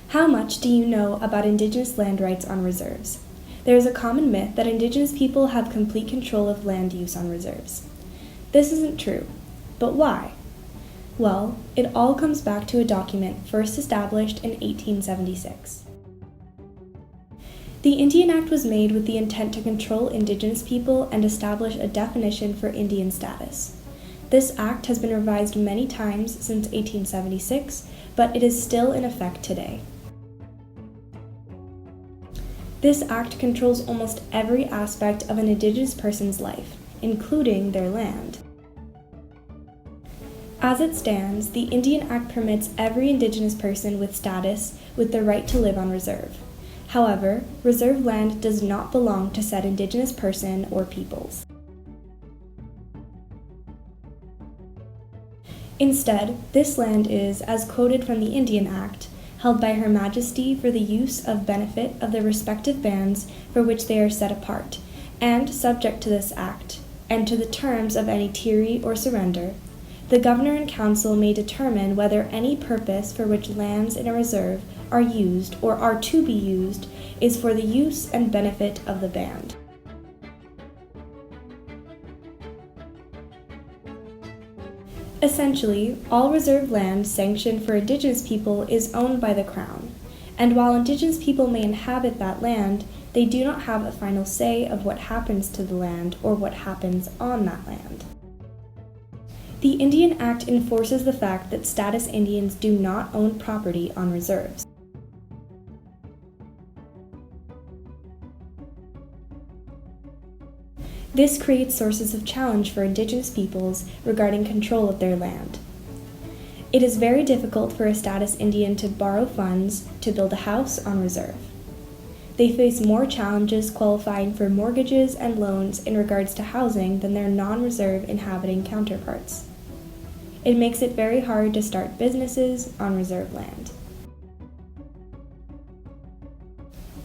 How much do you know about Indigenous land rights on reserves? There is a common myth that Indigenous people have complete control of land use on reserves. This isn't true. But why? Well, it all comes back to a document first established in 1876. The Indian Act was made with the intent to control Indigenous people and establish a definition for Indian status. This act has been revised many times since 1876, but it is still in effect today. This act controls almost every aspect of an Indigenous person's life, including their land. As it stands, the Indian Act permits every Indigenous person with status with the right to live on reserve. However, reserve land does not belong to said Indigenous person or peoples. Instead, this land is, as quoted from the Indian Act, held by Her Majesty for the use of benefit of the respective bands for which they are set apart, and subject to this Act, and to the terms of any tyranny or surrender, the Governor and Council may determine whether any purpose for which lands in a reserve are used or are to be used is for the use and benefit of the band. Essentially, all reserve land sanctioned for Indigenous people is owned by the Crown, and while Indigenous people may inhabit that land, they do not have a final say of what happens to the land or what happens on that land. The Indian Act enforces the fact that status Indians do not own property on reserves. This creates sources of challenge for Indigenous peoples regarding control of their land. It is very difficult for a status Indian to borrow funds to build a house on reserve. They face more challenges qualifying for mortgages and loans in regards to housing than their non-reserve inhabiting counterparts. It makes it very hard to start businesses on reserve land.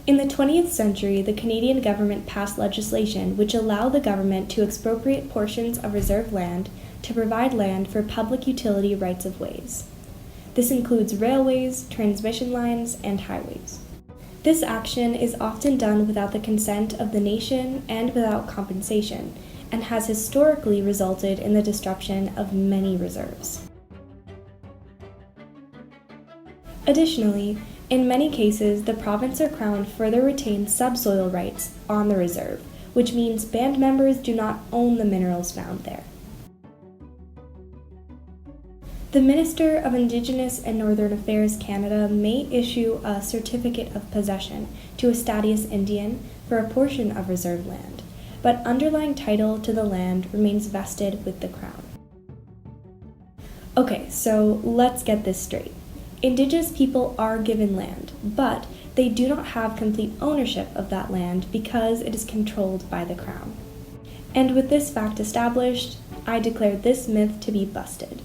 In the 20th century, the Canadian government passed legislation which allowed the government to expropriate portions of reserve land to provide land for public utility rights-of-ways. This includes railways, transmission lines, and highways. This action is often done without the consent of the nation and without compensation, and has historically resulted in the destruction of many reserves. Additionally, in many cases, the province or crown further retains subsoil rights on the reserve, which means band members do not own the minerals found there. The Minister of Indigenous and Northern Affairs Canada may issue a certificate of possession to a status Indian for a portion of reserve land, but underlying title to the land remains vested with the Crown. Okay, so let's get this straight. Indigenous people are given land, but they do not have complete ownership of that land because it is controlled by the Crown. And with this fact established, I declare this myth to be busted.